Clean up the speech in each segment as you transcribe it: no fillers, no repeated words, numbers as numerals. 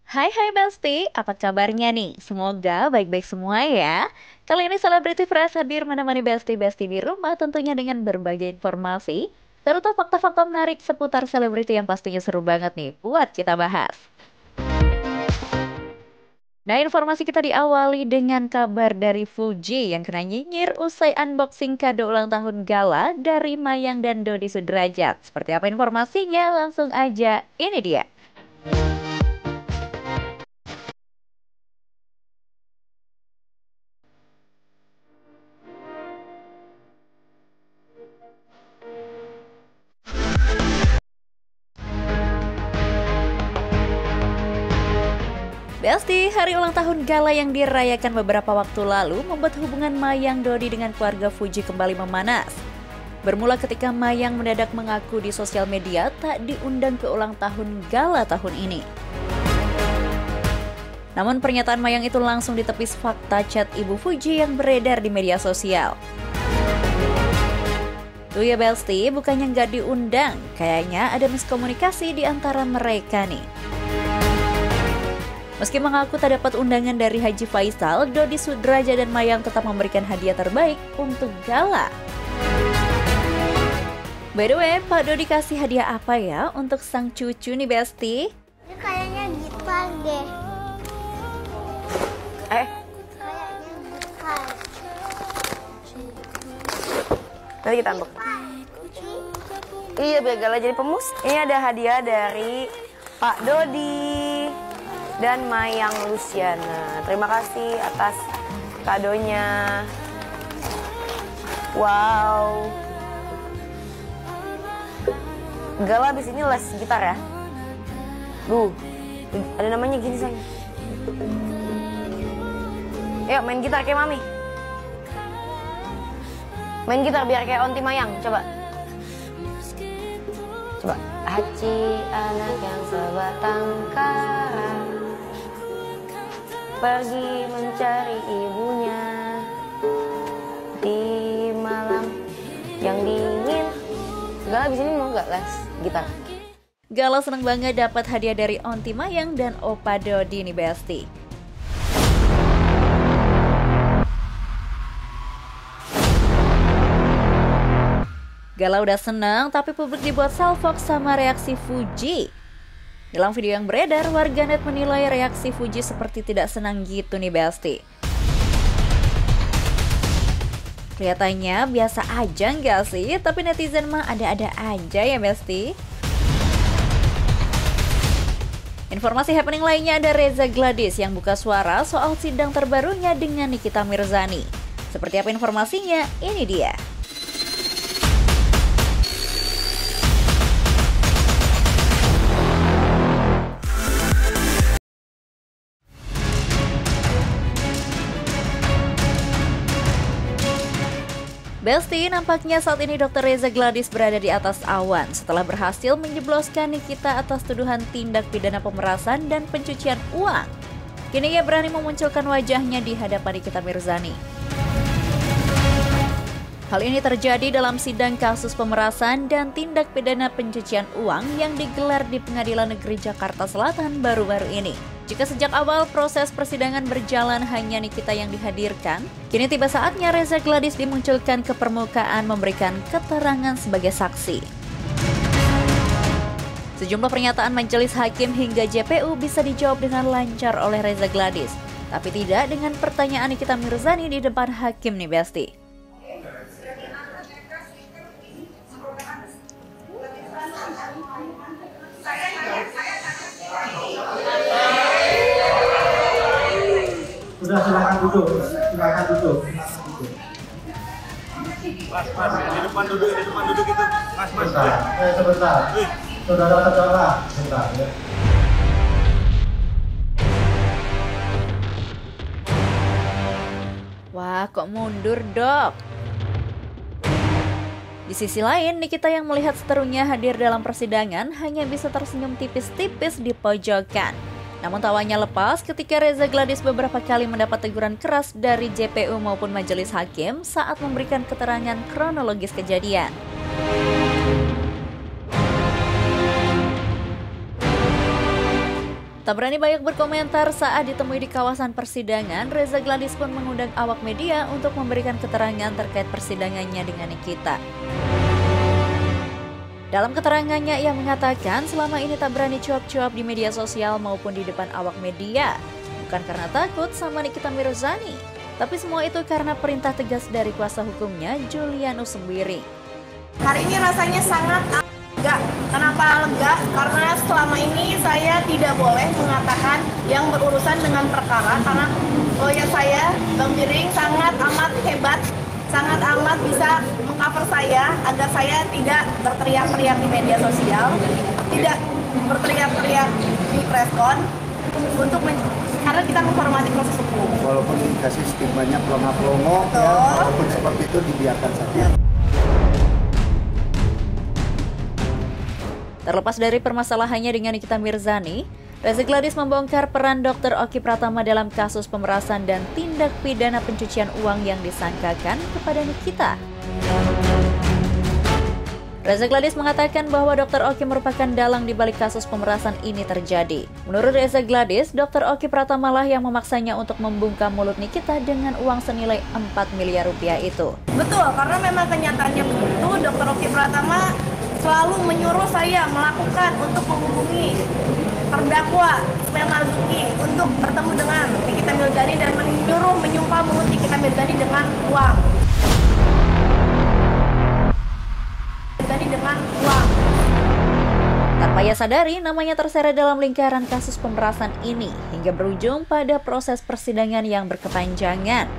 Hai Besti, apa kabarnya nih? Semoga baik-baik semua ya. Kali ini Selebriti Fresh hadir menemani Besti-Besti di rumah tentunya dengan berbagai informasi, serta fakta-fakta menarik seputar selebriti yang pastinya seru banget nih buat kita bahas. Nah, informasi kita diawali dengan kabar dari Fuji yang kena nyinyir usai unboxing kado ulang tahun gala dari Mayang dan Dodi Sudrajat. Seperti apa informasinya? Langsung aja, ini dia. Besti, hari ulang tahun gala yang dirayakan beberapa waktu lalu membuat hubungan Mayang Dodi dengan keluarga Fuji kembali memanas. Bermula ketika Mayang mendadak mengaku di sosial media tak diundang ke ulang tahun gala tahun ini. Namun pernyataan Mayang itu langsung ditepis fakta chat ibu Fuji yang beredar di media sosial. Tuh ya Besti, bukannya nggak diundang, kayaknya ada miskomunikasi di antara mereka nih. Meski mengaku tak dapat undangan dari Haji Faisal, Dodi Sudraja dan Mayang tetap memberikan hadiah terbaik untuk gala. By the way, Pak Dodi kasih hadiah apa ya untuk sang cucu nih Besti? Ini kayaknya gitar deh. Kayaknya gitar. Nanti kita unbox. Iya, biar Gala jadi pemus. Ini ada hadiah dari Pak Dodi dan Mayang Luciana. Terima kasih atas kadonya. Wow. Gala abis ini les gitar ya. Duh, ada namanya gini sayang. Yuk main gitar kayak Mami. Main gitar biar kayak Onti Mayang, coba. Coba. Haji anak yang sebatang kara pergi mencari ibunya di malam yang dingin. Gala abis ini mau gak les gitar? Gala seneng banget dapat hadiah dari Onti Mayang dan Opa Dodi nih Besti. Gala udah seneng, tapi publik dibuat salfok sama reaksi Fuji. Dalam video yang beredar, warganet menilai reaksi Fuji seperti tidak senang gitu nih Besti. Kelihatannya biasa aja nggak sih? Tapi netizen mah ada-ada aja ya Besti. Informasi happening lainnya ada Reza Gladys yang buka suara soal sidang terbarunya dengan Nikita Mirzani. Seperti apa informasinya? Ini dia. Besti, nampaknya saat ini Dr. Reza Gladys berada di atas awan setelah berhasil menjebloskan Nikita atas tuduhan tindak pidana pemerasan dan pencucian uang. Kini ia berani memunculkan wajahnya di hadapan Nikita Mirzani. Hal ini terjadi dalam sidang kasus pemerasan dan tindak pidana pencucian uang yang digelar di Pengadilan Negeri Jakarta Selatan baru-baru ini. Jika sejak awal proses persidangan berjalan hanya Nikita yang dihadirkan, kini tiba saatnya Reza Gladys dimunculkan ke permukaan memberikan keterangan sebagai saksi. Sejumlah pernyataan majelis hakim hingga JPU bisa dijawab dengan lancar oleh Reza Gladys, tapi tidak dengan pertanyaan Nikita Mirzani di depan hakim nih Besti. Sudah silakan duduk, silakan duduk. Mas, di depan duduk itu. Mas. Sebentar. Saudara-saudara, sebentar ya. Wah, kok mundur dok? Di sisi lain, Nikita yang melihat seterunya hadir dalam persidangan hanya bisa tersenyum tipis-tipis di pojokan. Namun tawanya lepas ketika Reza Gladys beberapa kali mendapat teguran keras dari JPU maupun majelis hakim saat memberikan keterangan kronologis kejadian. Tak berani banyak berkomentar saat ditemui di kawasan persidangan, Reza Gladys pun mengundang awak media untuk memberikan keterangan terkait persidangannya dengan Nikita. Dalam keterangannya, ia mengatakan selama ini tak berani cuap-cuap di media sosial maupun di depan awak media. Bukan karena takut sama Nikita Mirzani, tapi semua itu karena perintah tegas dari kuasa hukumnya, Julianus sendiri. Hari ini rasanya sangat lega. Kenapa lega? Karena selama ini saya tidak boleh mengatakan yang berurusan dengan perkara, karena lawyer saya, Bang Biring, sangat amat hebat, sangat amat bisa mengcover saya agar saya tidak berteriak-teriak di media sosial, tidak berteriak-teriak di preskon, karena kita menghormati proses hukum. Walaupun dikasih stigmanya pelongo-pelongo, ya, walaupun seperti itu dibiarkan saja. Terlepas dari permasalahannya dengan Nikita Mirzani, Reza Gladys membongkar peran Dr. Oki Pratama dalam kasus pemerasan dan tindak pidana pencucian uang yang disangkakan kepada Nikita. Reza Gladys mengatakan bahwa Dr. Oki merupakan dalang di balik kasus pemerasan ini terjadi. Menurut Reza Gladys, Dr. Oki Pratama lah yang memaksanya untuk membungkam mulut Nikita dengan uang senilai 4 miliar rupiah itu. Betul, karena memang kenyataannya begitu. Dr. Oki Pratama selalu menyuruh saya melakukan untuk menghubungi terdakwa Ismail Marzuki untuk bertemu dengan Nikita Mirzani dan menyumpah mulut Nikita Mirzani dengan uang. Tanpa ia sadari, namanya terseret dalam lingkaran kasus pemerasan ini hingga berujung pada proses persidangan yang berkepanjangan.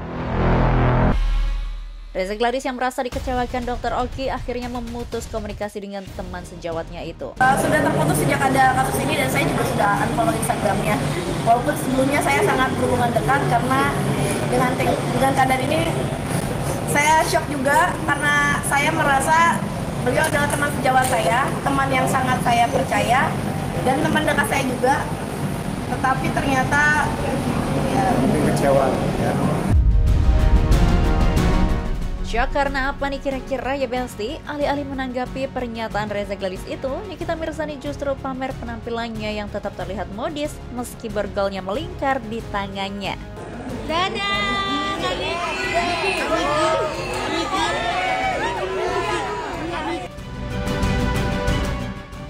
Reza Gladys yang merasa dikecewakan Dr. Oki akhirnya memutus komunikasi dengan teman sejawatnya itu. Sudah terputus sejak ada kasus ini dan saya juga sudah unfollow Instagramnya. Walaupun sebelumnya saya sangat berhubungan dekat karena dengan keadaan ini saya shock juga karena saya merasa beliau adalah teman sejawat saya, teman yang sangat saya percaya dan teman dekat saya juga. Tetapi ternyata ya, Kecewa. Ya. Syok karena apa nih kira-kira ya Belsti? Alih-alih menanggapi pernyataan Reza Gladys itu, Nikita Mirzani justru pamer penampilannya yang tetap terlihat modis meski borgolnya melingkar di tangannya.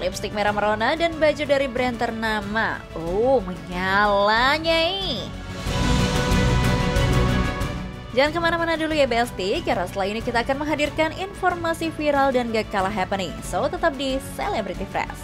Lipstik merah merona dan baju dari brand ternama. Menyala nyai. Jangan kemana-mana dulu ya Besti, karena setelah ini kita akan menghadirkan informasi viral dan gak kalah happening. So tetap di Celebrity Fresh.